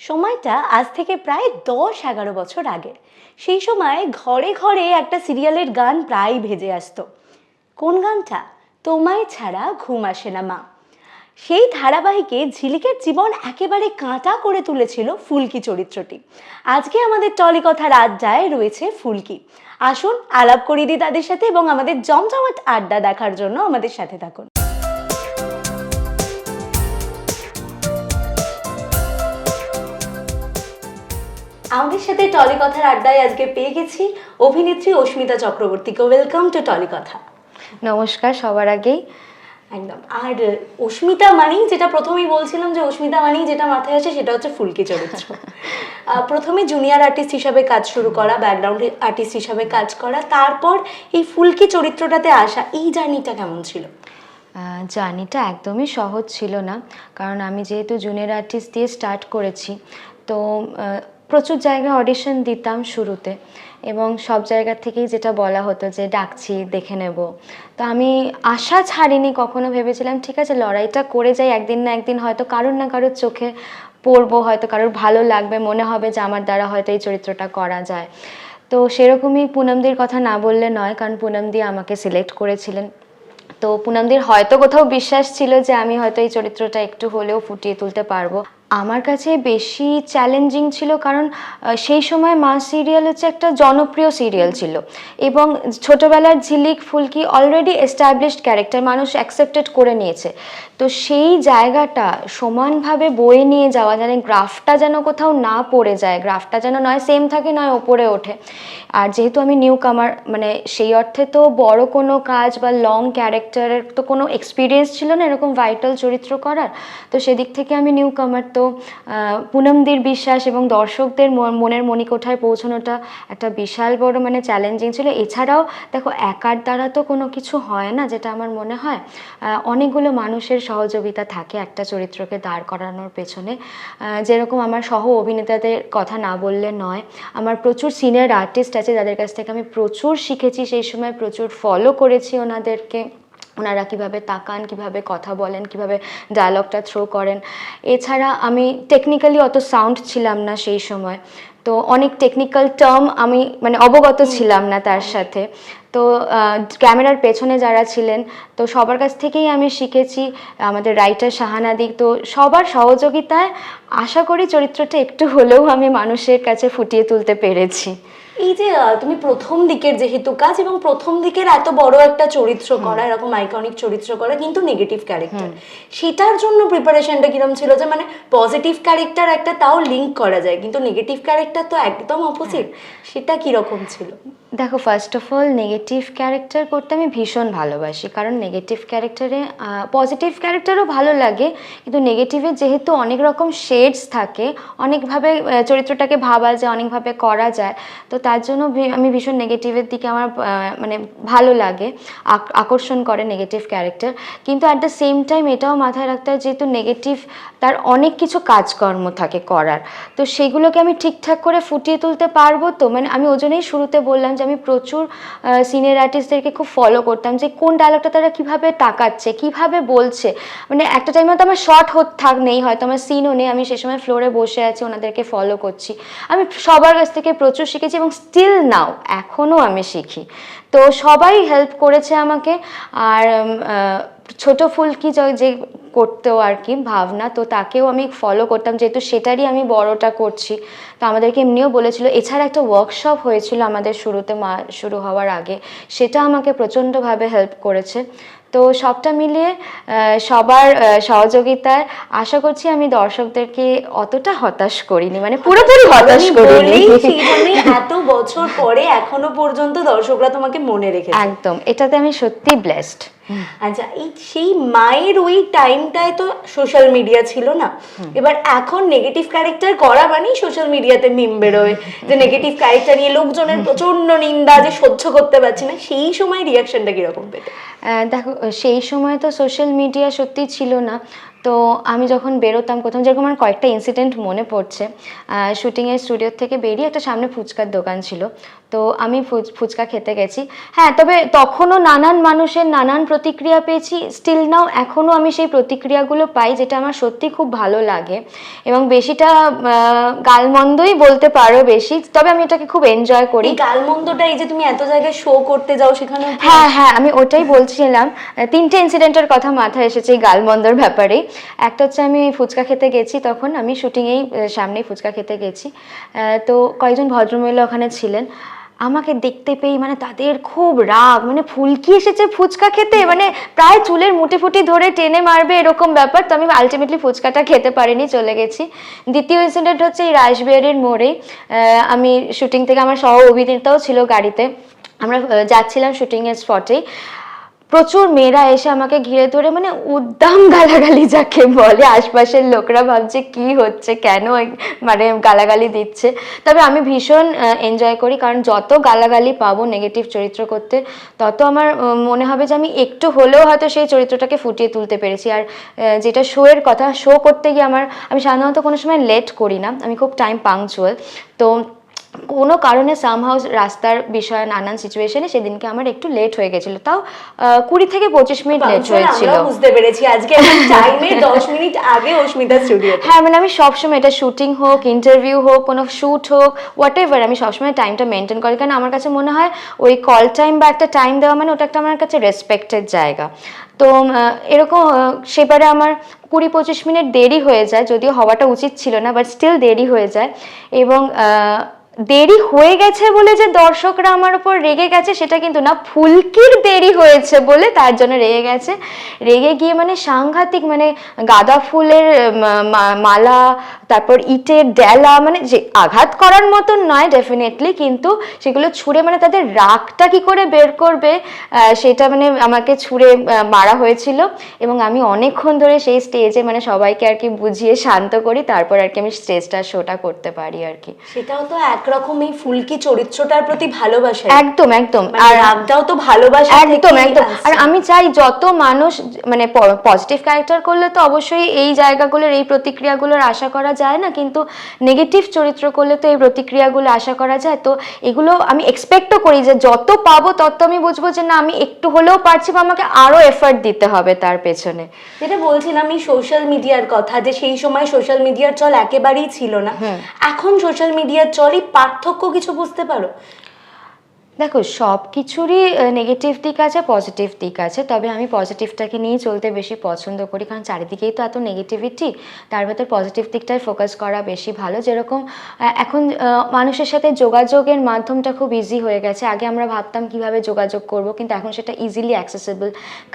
সময়টা আজ থেকে প্রায় 10-11 বছর আগে। সেই সময় ঘরে ঘরে একটা সিরিয়ালের গান প্রায় ভেজে আসতো। কোন গানটা? তোমায় ছাড়া ঘুম আসে না মা। সেই ধারাবাহিকে ঝিলিকের জীবন একেবারে কাঁটা করে তুলেছিল ফুলকি চরিত্রটি। আজকে আমাদের টলিকথার আড্ডায় রয়েছে ফুলকি। আসুন আলাপ করিয়ে দিই তাদের সাথে এবং আমাদের জমজমাট আড্ডা দেখার জন্য আমাদের সাথে থাকুন। আমাদের সাথে টলিকথার আড্ডায় আজকে পেয়ে গেছি অভিনেত্রী অস্মিতা চক্রবর্তীকে। Welcome to Tollykatha. নমস্কার সবার আগেই। একদম। আর অস্মিতা মানেই যেটা প্রথমেই বলছিলাম যে অস্মিতা মানেই যেটা মাথায় আসে সেটা হচ্ছে ফুলকি চরিত্র। প্রথমে জুনিয়র আর্টিস্ট হিসাবে কাজ শুরু করা, ব্যাকগ্রাউন্ড আর্টিস্ট হিসাবে কাজ করা, তারপর এই ফুলকি চরিত্রটাতে আসা, এই জার্নিটা কেমন ছিল? জার্নিটা একদমই সহজ ছিল না, কারণ আমি যেহেতু জুনিয়র আর্টিস্ট দিয়ে স্টার্ট করেছি, তো প্রচুর জায়গায় অডিশন দিতাম শুরুতে, এবং সব জায়গা থেকেই যেটা বলা হতো যে ডাকছি, দেখে নেব। তো আমি আশা ছাড়িনি কখনো, ভেবেছিলাম ঠিক আছে লড়াইটা করে যাই, একদিন না একদিন হয়তো কারোর না কারোর চোখে পড়বো, হয়তো কারোর ভালো লাগবে, মনে হবে যে আমার দ্বারা হয়তো এই চরিত্রটা করা যায়। তো সেরকমই পুনমদির কথা না বললে নয়, কারণ পুনমদি আমাকে সিলেক্ট করেছিলেন। তো পুনমদির হয়তো কোথাও বিশ্বাস ছিল যে আমি হয়তো এই চরিত্রটা একটু হলেও ফুটিয়ে তুলতে পারবো। আমার কাছে বেশি চ্যালেঞ্জিং ছিল, কারণ সেই সময় মা সিরিয়াল হচ্ছে একটা জনপ্রিয় সিরিয়াল ছিল, এবং ছোটোবেলার ঝিলিক ফুলকি অলরেডি এস্টাবলিশড ক্যারেক্টার, মানুষ অ্যাকসেপ্টেড করে নিয়েছে। তো সেই জায়গাটা সমানভাবে বয়ে নিয়ে যাওয়া, যেন গ্রাফটা যেন কোথাও না পড়ে যায়, গ্রাফটা যেন নয় সেম থাকে নয় ওপরে ওঠে। আর যেহেতু আমি নিউ কামার, মানে সেই অর্থে তো বড় কোনো কাজ বা লং ক্যারেক্টারের তো কোনো এক্সপিরিয়েন্স ছিল না এরকম ভাইটাল চরিত্র করার। তো সেদিক থেকে আমি নিউ কামার। তো পুনমদির বিশ্বাস এবং দর্শকদের মনের মণিকোঠায় পৌঁছানোটা একটা বিশাল বড় মানে চ্যালেঞ্জিং ছিল। এছাড়াও দেখো, একার দ্বারা তো কোনো কিছু হয় না, যেটা আমার মনে হয় অনেকগুলো মানুষের সহযোগিতা থাকে একটা চরিত্রকে দাঁড় করানোর পেছনে। যেরকম আমার সহ অভিনেতাদের কথা না বললে নয়, আমার প্রচুর সিনিয়র আর্টিস্ট আছে যাদের কাছ থেকে আমি প্রচুর শিখেছি, সেই সময় প্রচুর ফলো করেছি ওনাদেরকে, ওনারা কীভাবে তাকান, কীভাবে কথা বলেন, কীভাবে ডায়লগটা থ্রো করেন। এছাড়া আমি টেকনিক্যালি অত সাউন্ড ছিলাম না সেই সময়, তো অনেক টেকনিক্যাল টার্ম আমি মানে অবগত ছিলাম না তার সাথে। তো ক্যামেরার পেছনে যারা ছিলেন, তো সবার কাছ থেকেই আমি শিখেছি, আমাদের রাইটার শাহানাদি, তো সবার সহযোগিতায় আশা করি চরিত্রটা একটু হলেও আমি মানুষের কাছে ফুটিয়ে তুলতে পেরেছি। এই যে তুমি প্রথম দিকের যেহেতু কাজ, এবং প্রথম দিকের এত বড় একটা চরিত্র করা, এরকম আইকনিক চরিত্র করা, কিন্তু নেগেটিভ ক্যারেক্টার, সেটার জন্য প্রিপারেশনটা কিরকম ছিল? যে মানে পজিটিভ ক্যারেক্টার একটা তাও লিঙ্ক করা যায়, কিন্তু নেগেটিভ ক্যারেক্টার তো একদম অপোজিট, সেটা কিরকম ছিল? দেখো, first of all negative character করতে আমি ভীষণ ভালোবাসি, কারণ নেগেটিভ ক্যারেক্টারে পজিটিভ ক্যারেক্টারও ভালো লাগে, কিন্তু নেগেটিভে যেহেতু অনেক রকম শেডস থাকে, অনেকভাবে চরিত্রটাকে ভাবা যায়, অনেকভাবে করা যায়, তো তার জন্য আমি ভীষণ নেগেটিভের দিকে আমার মানে ভালো লাগে, আকর্ষণ করে নেগেটিভ ক্যারেক্টার। কিন্তু অ্যাট দ্য সেম টাইম এটাও মাথায় রাখতে হয়, যেহেতু নেগেটিভ তার অনেক কিছু কাজকর্ম থাকে করার, তো সেগুলোকে আমি ঠিকঠাক করে ফুটিয়ে তুলতে পারবো। তো মানে আমি ওই জন্যই শুরুতে বললাম যে আমি প্রচুর সিনিয়র আর্টিস্টদেরকে খুব ফলো করতাম, যে কোন ডায়লগটা তারা কীভাবে তাকাচ্ছে, কীভাবে বলছে। মানে একটা টাইমে তো আমার শর্ট নেই, হয়তো আমার সিনও নেই, আমি সে সময় ফ্লোরে বসে আছি, ওনাদেরকে ফলো করছি। আমি সবার কাছ থেকে প্রচুর শিখেছি, এবং স্টিল নাও এখনও আমি শিখি। তো সবাই হেল্প করেছে আমাকে। আর ছোট ফুলকি যে করতেও আর কি ভাবনা, তো তাকেও আমি ফলো করতাম, যেহেতু সেটারই আমি বড়টা করছি। তো আমাদেরকে এমনিও বলেছিল। এছাড়া একটা ওয়ার্কশপ হয়েছিল আমাদের শুরুতে, শুরু হওয়ার আগে, সেটা আমাকে প্রচণ্ডভাবে হেল্প করেছে। তো সবটা মিলিয়ে সবার সহযোগিতায় আশা করছি আমি দর্শকদেরকে অতটা হতাশ করিনি, মানে পুরোপুরি হতাশ করিনি। এত বছর পরে এখনো পর্যন্ত দর্শকরা তোমাকে মনে রেখেছে, একদম, এটাতে আমি সত্যি ব্লেসড। আচ্ছা, এই সেই মায়ের ওই টাইমটায় তো সোশ্যাল মিডিয়া ছিল না। এবার এখন নেগেটিভ ক্যারেক্টার করা মানেই সোশ্যাল মিডিয়াতে মিম বেরোয় যে নেগেটিভ ক্যারেক্টার নিয়ে লোকজনের প্রচন্ড নিন্দা, যে সহ্য করতে পারছি না। সেই সময় রিয়াকশনটা কিরকম পেতে? দেখো, সেই সময় তো সোশ্যাল মিডিয়া সত্যি ছিল না, তো আমি যখন বেরোতাম কোথাও, যেরকম আমার কয়েকটা ইনসিডেন্ট মনে পড়ছে। শুটিংয়ের স্টুডিও থেকে বেরিয়ে একটা সামনে ফুচকার দোকান ছিল, তো আমি ফুচকা খেতে গেছি। হ্যাঁ, তবে তখনও নানান মানুষের নানান প্রতিক্রিয়া পেয়েছি, স্টিল নাও এখনও আমি সেই প্রতিক্রিয়াগুলো পাই, যেটা আমার সত্যি খুব ভালো লাগে এবং বেশিটা গালমন্দই বলতে পারো বেশি, তবে আমি এটাকে খুব এনজয় করি। এই গালমন্দটা, এই যে তুমি এত জায়গায় শো করতে যাও সেখানে, হ্যাঁ হ্যাঁ, আমি ওটাই বলছিলাম। তিনটে ইনসিডেন্টের কথা মাথায় এসেছে এই গালমন্দর ব্যাপারে। একটা হচ্ছে আমি ফুচকা খেতে গেছি, তখন আমি শুটিংয়েই সামনেই ফুচকা খেতে গেছি, তো কয়েকজন ভদ্রমহিলা ওখানে ছিলেন। আমাকে দেখতে পেয়ে মানে তাদের খুব রাগ, মানে ফুলকি এসেছে ফুচকা খেতে, মানে প্রায় চুলের মুঠি ফুটি ধরে টেনে মারবে এরকম ব্যাপার। তো আমি আলটিমেটলি ফুচকাটা খেতে পারিনি, চলে গেছি। দ্বিতীয় ইনসিডেন্ট হচ্ছে এই রাসবিহারীর মোড়ে, আমি শুটিং থেকে, আমার সহ অভিনেতাও ছিল গাড়িতে, আমরা যাচ্ছিলাম শুটিংয়ের স্পটে, প্রচুর মেয়েরা এসে আমাকে ঘিরে ধরে মানে উদ্দাম গালাগালি যাকে বলে, আশপাশের লোকরা ভাবছে কি হচ্ছে, কেন মানে গালাগালি দিচ্ছে। তবে আমি ভীষণ এনজয় করি, কারণ যত গালাগালি পাবো নেগেটিভ চরিত্র করতে, তত আমার মনে হবে যে আমি একটু হলেও হয়তো সেই চরিত্রটাকে ফুটিয়ে তুলতে পেরেছি। আর যেটা শো এর কথা, শো করতে গিয়ে আমি সাধারণত কোনো সময় লেট করি না, আমি খুব টাইম পাংচুয়াল। তো কোনো কারণে সামহাউ রাস্তার বিষয়ে নানান সিচুয়েশনে সেদিনকে আমার একটু লেট হয়ে গেছিল, তাও 20 থেকে 25 মিনিট লেট হয়েছিল। বুঝতে পেরেছি আজকে টাইমে 10 মিনিট আগে অস্মিতা স্টুডিওতে। হ্যাঁ, মানে আমি সবসময়, এটা শুটিং হোক, ইন্টারভিউ হোক, কোনো শ্যুট হোক, হোয়াট এভার, আমি সবসময় টাইমটা মেনটেন করি, কারণ আমার কাছে মনে হয় ওই কল টাইম বা একটা টাইম দেওয়া মানে ওটা একটা আমার কাছে রেসপেক্টেড জায়গা। তো এরকম সেবারে আমার 20-25 মিনিট দেরি হয়ে যায়, যদিও হওয়াটা উচিত ছিল না, বাট স্টিল দেরি হয়ে যায়। এবং দেরি হয়ে গেছে বলে যে দর্শকরা আমার উপর রেগে গেছে সেটা কিন্তু না, ফুলকির দেরি হয়েছে বলে তার জন্য রেগে গেছে। রেগে গিয়ে মানে সাংঘাতিক, মানে গাঁদা ফুলের মালা, তারপর ইটের ডেলা, মানে যে আঘাত করার মতন নয় ডেফিনেটলি, কিন্তু সেগুলো ছুঁড়ে মানে তাদের রাগটা কি করে বের করবে সেটা মানে আমাকে ছুঁড়ে মারা হয়েছিল। এবং আমি অনেকক্ষণ ধরে সেই স্টেজে মানে সবাইকে আর কি বুঝিয়ে শান্ত করি, তারপর আর কি আমি স্টেজটা শোটা করতে পারি আর কি। সেটাও তো একরকম এই ফুলকি চরিত্রটার প্রতি ভালোবাসা। একদম একদম, আর রাগটাও তো ভালোবাসা। একদম একদম। আর আমি চাই যত মানুষ মানে পজিটিভ ক্যারেক্টার করলে তো অবশ্যই এই জায়গাগুলোর, এই প্রতিক্রিয়াগুলোর আশা করা যায় না, কিন্তু নেগেটিভ চরিত্র করলে তো এই প্রতিক্রিয়াগুলো আশা করা যায়। তো এগুলো আমি এক্সপেক্টও করি যে যত পাবো তত আমি বুঝবো যে না, আমি একটু হলেও পারছি, বা আমাকে আরো এফর্ট দিতে হবে তার পেছনে। যেটা বলছিলাম এই সোশ্যাল মিডিয়ার কথা, যে সেই সময় সোশ্যাল মিডিয়ার চল একেবারেই ছিল না, এখন সোশ্যাল মিডিয়ার চল, এই পার্থক্য কিছু বুঝতে পারো? দেখো, সব কিছুরই নেগেটিভ দিক আছে, পজিটিভ দিক আছে, তবে আমি পজিটিভটাকে নিয়েই চলতে বেশি পছন্দ করি, কারণ চারিদিকেই তো এত নেগেটিভিটি, তার ভেতর পজিটিভ দিকটায় ফোকাস করা বেশি ভালো। যেরকম এখন মানুষের সাথে যোগাযোগের মাধ্যমটা খুব ইজি হয়ে গেছে। আগে আমরা ভাবতাম কিভাবে যোগাযোগ করব, কিন্তু এখন সেটা ইজিলি অ্যাক্সেসেবল।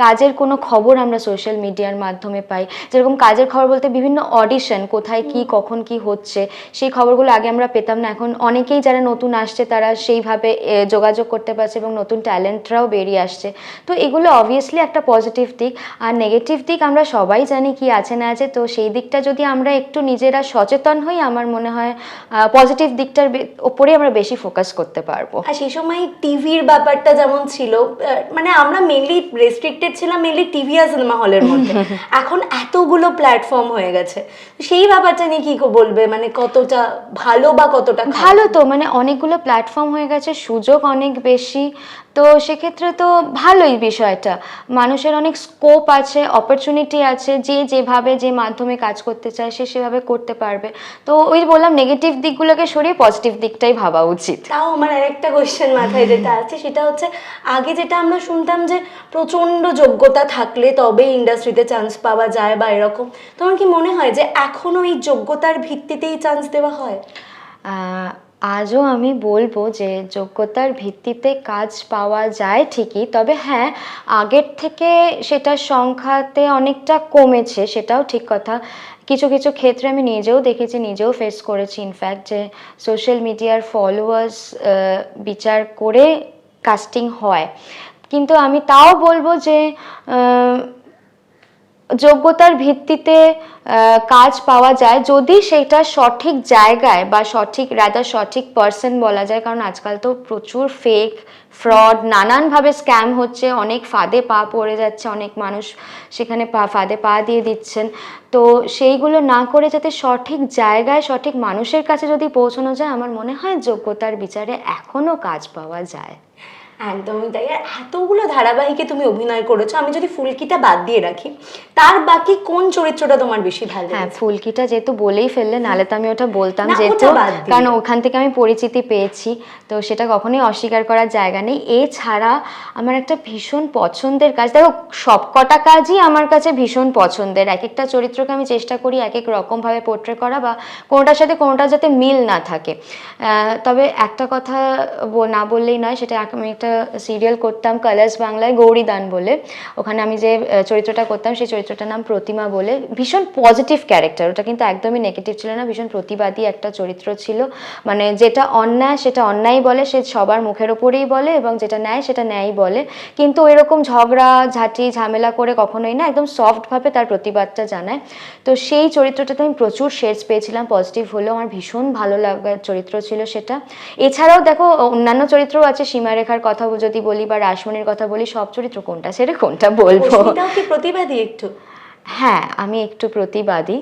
কাজের কোনো খবর আমরা সোশ্যাল মিডিয়ার মাধ্যমে পাই, যেরকম কাজের খবর বলতে বিভিন্ন অডিশন, কোথায় কি কখন কি হচ্ছে, সেই খবরগুলো আগে আমরা পেতাম না। এখন অনেকেই যারা নতুন আসছে তারা সেইভাবে যোগাযোগ করতে পারছে এবং নতুন ট্যালেন্টরাও বেরিয়ে আসছে। তো এগুলো অবভিয়াসলি একটা পজিটিভ দিক। আর নেগেটিভ দিক আমরা সবাই জানি কি আছে না আছে, তো সেই দিকটা যদি আমরা একটু নিজেরা সচেতন হই, আমার মনে হয় পজিটিভ দিকটার ওপরে আমরা বেশি ফোকাস করতে পারবো। আর সেই সময় টিভির ব্যাপারটা যেমন ছিল, মানে আমরা মেনলি রেস্ট্রিক্টেড ছিলাম মেনলি টিভি আর সিনেমা হলের মধ্যে। এখন এতগুলো প্ল্যাটফর্ম হয়ে গেছে, সেই ব্যাপারটা নিয়ে কি বলবে, মানে কতটা ভালো বা কতটা ভালো? তো মানে অনেকগুলো প্ল্যাটফর্ম হয়ে গেছে, সুযোগ অনেক বেশি, তো সেক্ষেত্রে তো ভালোই বিষয়টা। মানুষের অনেক স্কোপ আছে, অপরচুনিটি আছে, যে যেভাবে যে মাধ্যমে কাজ করতে চায় সে সেভাবে করতে পারবে। তো ওই বললাম, নেগেটিভ দিকগুলোকে সরিয়ে পজিটিভ দিকটাই ভাবা উচিত। তাও আমার আরেকটা কোয়েশ্চেন মাথায় যেটা আছে সেটা হচ্ছে, আগে যেটা আমরা শুনতাম যে প্রচন্ড যোগ্যতা থাকলে তবে ইন্ডাস্ট্রিতে চান্স পাওয়া যায় বা এরকম, তোমার কি মনে হয় যে এখনো এই যোগ্যতার ভিত্তিতেই চান্স দেওয়া হয়? আজও আমি বলবো যে যোগ্যতার ভিত্তিতে কাজ পাওয়া যায় ঠিকই, তবে হ্যাঁ, আগের থেকে সেটার সংখ্যাতে অনেকটা কমেছে, সেটাও ঠিক কথা। কিছু কিছু ক্ষেত্রে আমি নিজেও দেখেছি, নিজেও ফেস করেছি ইনফ্যাক্ট, যে সোশ্যাল মিডিয়ার ফলোয়ার্স বিচার করে কাস্টিং হয়। কিন্তু আমি তাও বলবো যে যোগ্যতার ভিত্তিতে কাজ পাওয়া যায়, যদি সেটা সঠিক জায়গায় বা সঠিক পার্সন বলা যায়, কারণ আজকাল তো প্রচুর ফেক ফ্রড নানানভাবে স্ক্যাম হচ্ছে, অনেক ফাঁদে পা পড়ে যাচ্ছে, অনেক মানুষ সেখানে ফাঁদে পা দিয়ে দিচ্ছেন। তো সেইগুলো না করে যাতে সঠিক জায়গায় সঠিক মানুষের কাছে যদি পৌঁছানো যায়, আমার মনে হয় যোগ্যতার বিচারে এখনও কাজ পাওয়া যায়। একদমই তাই। আর এতগুলো ধারাবাহিকে তুমি অভিনয় করেছো, আমি যদি ফুলকিটা বাদ দিয়ে রাখি, তার বাকি কোন চরিত্রটা তোমার বেশি ভালো হ্যাঁ, লেগেছে? ফুলকিটা যেহেতু বলেই ফেললে, নাহলে তো আমি ওটা বলতাম, না, যেহেতু ওটা বাদ দিই। কারণ ওখান থেকে আমি পরিচিতি পেয়েছি, তো সেটা কখনোই অস্বীকার করার জায়গা নেই। এছাড়া আমার একটা ভীষণ পছন্দের কাজ, দেখো সব কটা কাজই আমার কাছে ভীষণ পছন্দের, এক একটা চরিত্রকে আমি চেষ্টা করি এক এক রকমভাবে পোট্রে করা, বা কোনোটার সাথে কোনোটা যাতে মিল না থাকে। তবে একটা কথা না বললেই নয়, সেটা আমি একটা সিরিয়াল করতাম কালার্স বাংলায়, গৌরীদান বলে, ওখানে আমি যে চরিত্রটা করতাম সেই চরিত্রটার নাম প্রতিমা বলে, ভীষণ পজিটিভ ক্যারেক্টার, ওটা কিন্তু একদমই নেগেটিভ ছিল না, ভীষণ প্রতিবাদী একটা চরিত্র ছিল। মানে যেটা অন্যায় সেটা অন্যায় বলে, সে সবার মুখের ওপরেই বলে, এবং যেটা ন্যায় সেটা ন্যায় বলে, কিন্তু এরকম ঝগড়া ঝাঁটি ঝামেলা করে কখনোই না, একদম সফটভাবে তার প্রতিবাদটা জানায়। তো সেই চরিত্রটাতে আমি প্রচুর শেডস পেয়েছিলাম, পজিটিভ হলেও আমার ভীষণ ভালো লাগার চরিত্র ছিল সেটা। এছাড়াও দেখো অন্যান্য চরিত্রও আছে, সীমারেখার কথা যদি বলি বা রাসমণির কথা বলি, সব চরিত্র কোনটা ছেড়ে কোনটা বলবো। রশ্মিতাও কি প্রতিবাদী একটু? হ্যাঁ, আমি একটু প্রতিবাদী।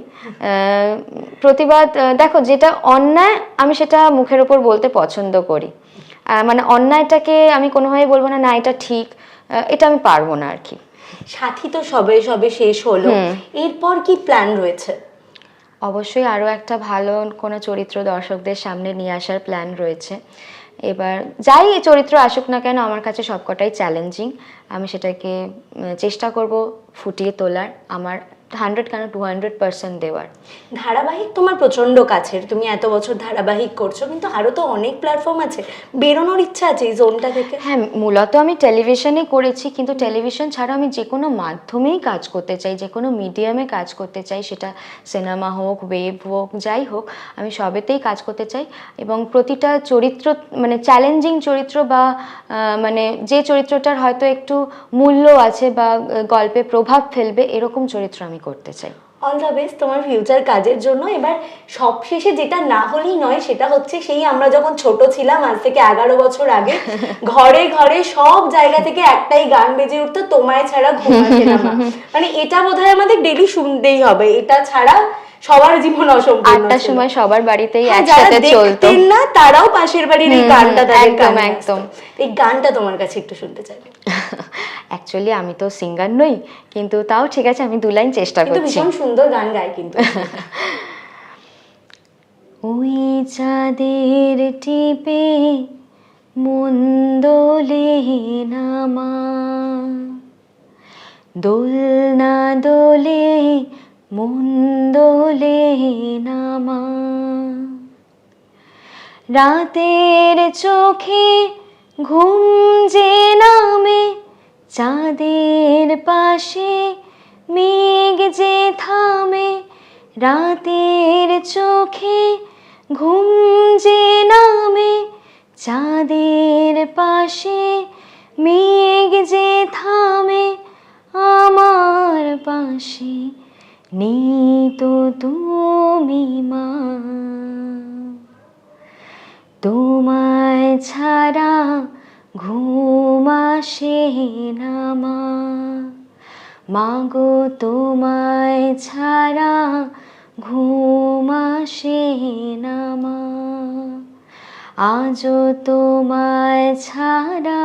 প্রতিবাদ, দেখো যেটা অন্যায় আমি সেটা মুখের ওপর বলতে পছন্দ করি, মানে অন্যায়টাকে আমি কোনোভাবেই বলবো না না এটা ঠিক, এটা আমি পারবো না আর কি। সাথী তো সবে সবে শেষ হলো, এরপর কি প্ল্যান রয়েছে? অবশ্যই আরও একটা ভালো কোনো চরিত্র দর্শকদের সামনে নিয়ে আসার প্ল্যান রয়েছে। এবার যাই চরিত্র আসুক না কেন, আমার কাছে সবকটাই চ্যালেঞ্জিং, আমি সেটাকে চেষ্টা করব ফুটিয়ে তোলার, আমার 100 কেন 200% দেওয়ার। ধারাবাহিক তোমার প্রচন্ড কাছের, তুমি এত বছর ধারাবাহিক করছো, কিন্তু আরো তো অনেক প্ল্যাটফর্ম আছে, বেরোনোর ইচ্ছা আছে এই জোনটা থেকে? হ্যাঁ, মূলত আমি টেলিভিশনে করেছি, কিন্তু টেলিভিশন ছাড়া আমি যে কোনো মাধ্যমেই কাজ করতে চাই, যে কোনো মিডিয়ামে কাজ করতে চাই, সেটা সিনেমা হোক, ওয়েব হোক, যাই হোক, আমি সবেতেই কাজ করতে চাই। এবং প্রতিটা চরিত্র মানে চ্যালেঞ্জিং চরিত্র, বা মানে যে চরিত্রটার হয়তো একটু মূল্য আছে বা গল্পে প্রভাব ফেলবে, এরকম চরিত্র আমি করতে চাই। অল দ্য বেস্ট তোমার ফিউচার কাজের জন্য। এবার সবশেষে যেটা না হলেই নয়, সেটা হচ্ছে সেই আমরা যখন ছোট ছিলাম আজ থেকে 11 বছর আগে, ঘরে ঘরে সব জায়গা থেকে একটাই গান বেজে উঠতো, তোমায় ছাড়া ঘুম আসে না মা। মানে এটা বোধহয় আমাদের ডেলি শুনতেই হবে, এটা ছাড়া সবার জীবন অসম্পূর্ণ। 8টার সময় সবার বাড়িতেই যারা একসাথে চলতো দেখতেন না তারাও পাশের বাড়ির এই গানটা তাদের একদম কানে একদম। আসতো। এই গানটা তোমার কাছে একটু শুনতে চাই। অ্যাকচুয়ালি আমি তো সিঙ্গার নই, কিন্তু তাও ঠিক আছে, আমি 2 লাইন চেষ্টা কিন্তু করছি। ভীষণ সুন্দর গান গায় কিন্তু। ওই চাঁদের টিপে মন দোলে না মা, দোলনা দোলে মন দোলে না মা, রাতের চোখে ঘুম যে নামে, চাঁদের পাশে মেঘ যে থামে, রাতের চোখে ঘুম যে নামে, চাঁদের পাশে মেঘ যে থামে, আমার পাশে নেই তো তুমি মা, তোমায় ছাড়া ঘুম আসে না মা, মাগো তোমায় ছাড়া ঘুম আসে না মা, আজও তোমায় ছাড়া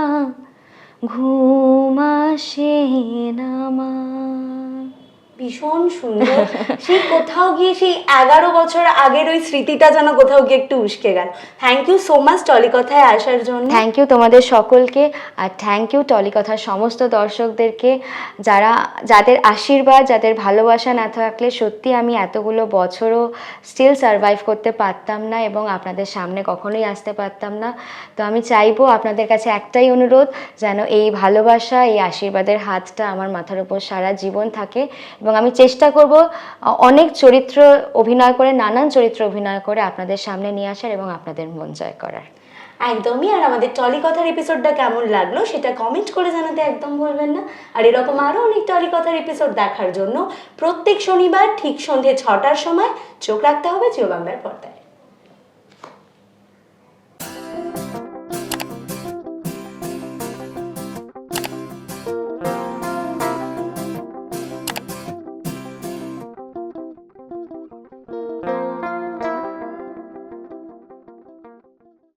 ঘুম আসে না মা। ভীষণ সুন্দর। সেই কোথাও গিয়ে সেই 11 বছর আগের ওই স্মৃতিটা যেন কোথাও গিয়ে একটু উস্কে গেল। থ্যাংক ইউ সো মাচ টলিকথায় আসার জন্য। থ্যাংক ইউ তোমাদের সকলকে, আর থ্যাংক ইউ টলিকথার সমস্ত দর্শকদেরকে, যাদের আশীর্বাদ, যাদের ভালোবাসা না থাকলে সত্যি আমি এতগুলো বছরও স্টিল সারভাইভ করতে পারতাম না, এবং আপনাদের সামনে কখনোই আসতে পারতাম না। তো আমি চাইবো আপনাদের কাছে একটাই অনুরোধ, যেন এই ভালোবাসা, এই আশীর্বাদের হাতটা আমার মাথার উপর সারা জীবন থাকে, এবং আমি চেষ্টা করব অনেক চরিত্র অভিনয় করে, নানান চরিত্র অভিনয় করে আপনাদের সামনে নিয়ে আসার এবং আপনাদের মন জয় করার। একদমই। আর আমাদের টলি কথার এপিসোডটা কেমন লাগলো সেটা কমেন্ট করে জানাতে একদম ভুলবেন না। আর এরকম আরও অনেক টলি কথার এপিসোড দেখার জন্য প্রত্যেক শনিবার ঠিক সন্ধে 6টার সময় চোখ রাখতে হবে জিও বাংলার পর্দায়।